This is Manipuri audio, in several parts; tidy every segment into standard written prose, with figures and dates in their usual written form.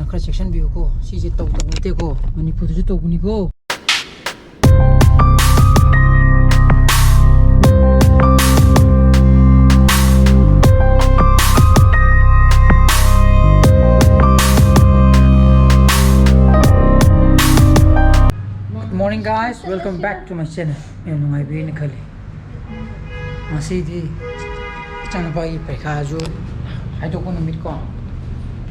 ꯑꯗꯨꯅ ꯈꯔ ꯆꯦꯛꯁꯤꯟꯕꯤꯌꯨꯀꯣ ꯁꯤꯁꯦ ꯇꯧꯗꯕ ꯅꯠꯇꯦꯀꯣ ꯃꯅꯤꯄꯨꯔꯗꯁꯨ ꯇꯧꯕꯅꯤꯀꯣ Good morning guys, welcome back to my channel. Em nungaibini khali. Masidi chanpai paikha ju haidokon numit ko.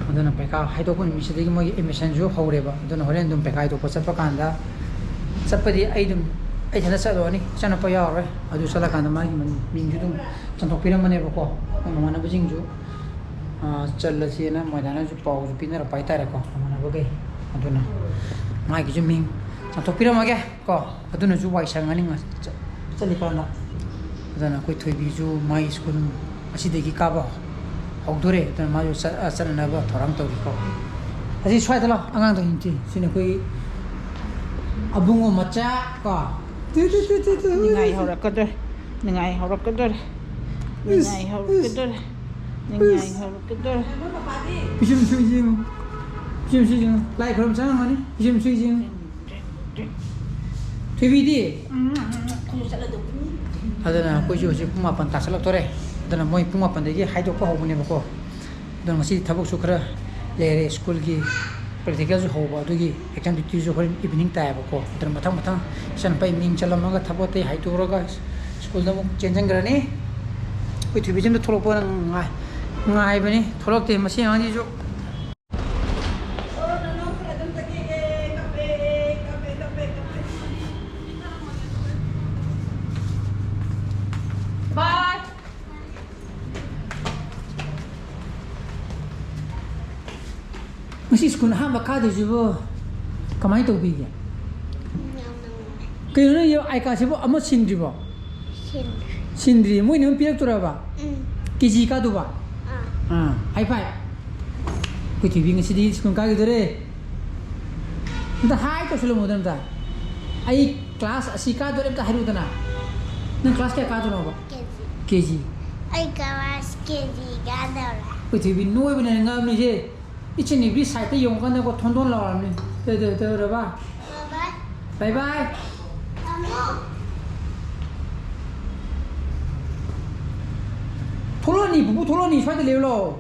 Aduna paikha haidokon numit sidigi moi emission ju horeba. Aduna horen dum paikha to chappa kanda chapadi ai dum ai thana chalo ni chanapa yawre. Adu sala kanda magi ming ju dum chantok piram mane ko. Mana bujing ju challa chena maidana ju pau ju pinara paitare ko. Mana bogai. Aduna magi ju ming chantok piram age ko. Aduna ju wai sangani nga chali kana. Adana koi thoibi ju mai school asidegi kaba hogdore adana ma ju sarana ba thorang tori ko asi swaidala angang to hinti sine koi abungo macha ko ningai horakador ningai horakador ningai horakador ningai horakador pisum sujing lai khoram sang mani pisum sujing tvd adana ko ju puma pan tasalak tore adana moi puma pan degi haido ko hobune bako adana masi thabuk su khara lere school gi practical ju hoba dugi exam duty ju horin evening ta bako adana mathang san pai ming chalamaga thabote haido roga school da mu chenjang garani ko thibijim da tholok pa ngai bani tholok te masi ani ju Mesti sekolah hamba kada juga, kamai tu biya. Kau ni yo ayah kasih bo amat sindri bo. Sindri, mu ini piak tu apa? Kiji kadu ba. High five. Kau tu biya ngasi di sekolah kau itu re. Entah high tu selalu muda entah. Ayah kelas asika tu entah hari tu na. Nang kelas kaya kadu na ba? Kiji. Ayah kelas kiji kadu lah. Kau tu biya nuai bina ngam ni je. Ichi ni bi site yong kan ko thon la ni te ba bye bye tholoni bu tholoni swai de lo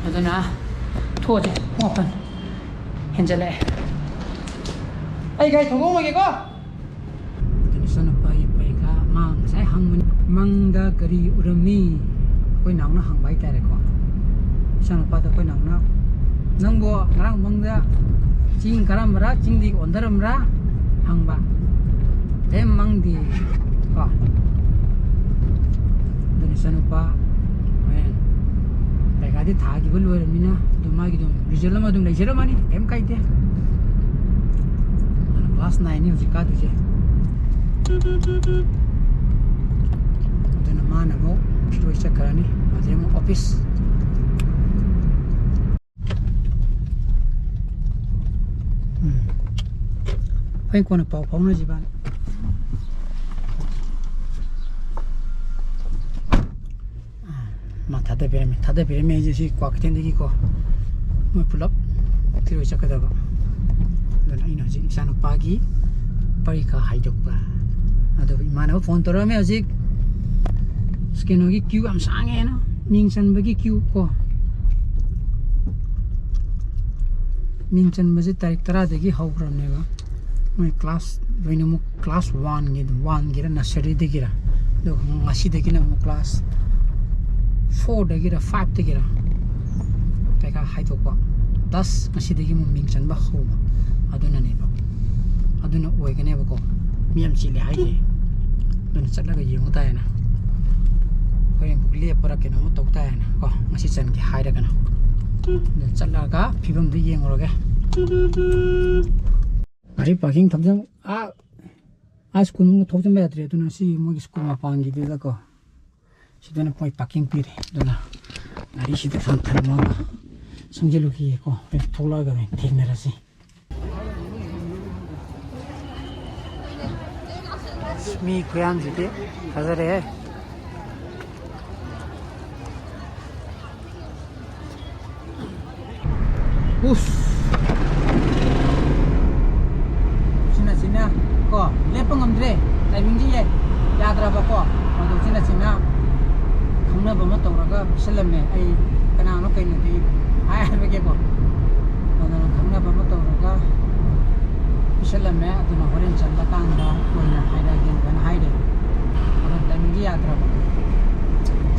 adana thoje mopan henjale ai gai thogo ma ge ko adana sana pai ka mang sai hang mangda kari urami koi nang na hang bai tare ko sana pa da koi nang bo ngarang mangda jing karam ra jing di ondaram ra hang ba dem mang di ko adana sana pa Kadi thagi bolu era mina dumagi dum result ma dum leisera mani em kai te class 9 ni uji ka duje dena mana mo shiro isha karani adre mo office pai kona pau na jiban thada pirame je si kwak ten degi ko moi pull up tiro chakada ba dan ina ji sanu pagi parika haidok ba ado imana phone toro me ajik skeno gi queue am sange na mingchan bagi queue ko mingchan baje tarik tara degi hawram ne ba moi class doinamo class 1 gi ra nursery degi ra do ngasi degi na mo class 4 dagira 5 dagira peka haito ko 10 ngasi degi mo mingchan ba ho aduna ne ba aduna oigane ba ko miam chile haije don chatlaga yeng ta na hoyen bukle para ke no tok ta na ko ngasi chan ki haida kana don chatlaga phibam di yeng ro ge ari parking thamjang school mo thok jam yatre tu na si mo school ma pang gi de ko si dona poi parking pi re dona gari si de san thar ma samje lu ki ko thola ga me thik na ra si mi khuyam ji de hazare us sina ko lepang amdre timing ji ye yadra ba ko adu sina khangna ba ma tawraga bisalame ai kana no kai no di ai ha ke ko adu khangna ba ma tawraga bisalame adu na horen challa kanda koina haida gen ban haide adu timing ji yadra ba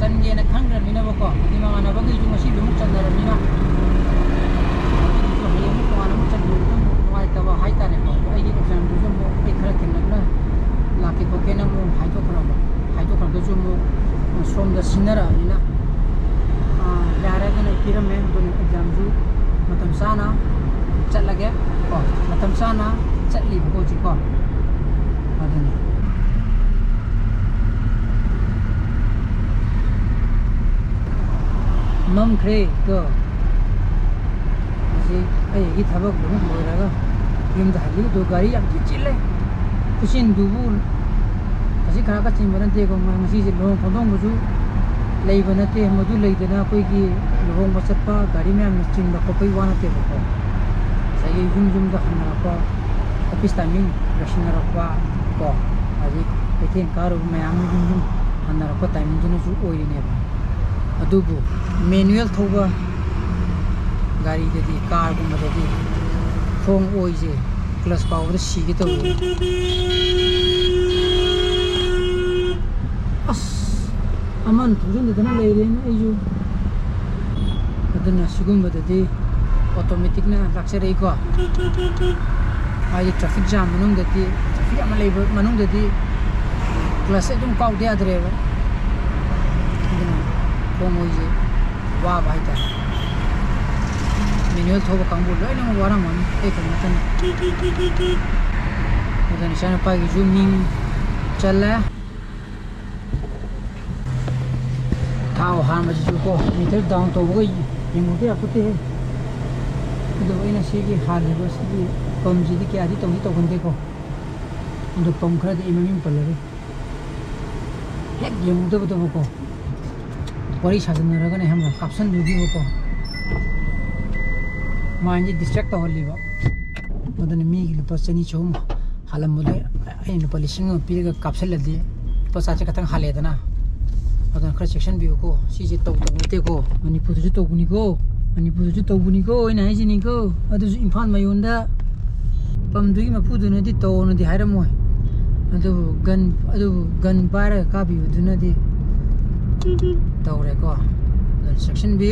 chanje na khangra mina ba ko di ma na ba gi ju masi bi mu chandara mina taba hai ta ne ko ai gi exam du mo ai khara tin na la ke ko ke na mo hai to khara ga ju mo som da sinara ni na yara ga na kira me do exam ju matam sana chat lage ko matam sana chat li ko ji ko adani mam khre ko ji ai gi thabak bu mo ra ga yum da hali do gari am chi chile kusin dubu asi khara ka chim ban te ko ma si ji lo phodong bu ju lei ban te modu lei de na koi gi lo ma chat pa gari me am chin ba ko pai wa na te ko sai yum da khana pa office timing rashina ra pa ko আজি pekin karu me am yum andar ko timing ju ju oi ne ba adubu manual thoba gari de di car bu ma de di phong oi je class power de si gi to as aman thujun de na le re ne ai ju adana sigum ba de automatic na luxury ko ai traffic jam manung de di traffic am le manung de di class e dum kau de adre ba phong oi je wa bai ta manual thoba kangbu loi na warang man e kan matan adan sana pa gi zooming chala thao ha ma ju ko meter down to go yingu de apute do ina se gi hal ba se gi pam ji di kya di to gunde ko do pam khra de imamim palare hek yingu de to ko pori sajan ra ga ne ham caption du gi ko mind distract Holi बा मदन मी की लपसनी चोम हालम मुले आई न पलिसिंग पीगा कैप्सूल लदि पसाचे कथं हाले दना अदन खर सेक्शन भी को सीजे तो ते को मणिपुर जु तो बुनी को इन हाइ जिनी को अदु इम्फाल मयुंदा पम दुई मफु दुने दि तो न दि हाइरम मोय अदु गन बार का भी दुने दि तौरे को अदन सेक्शन भी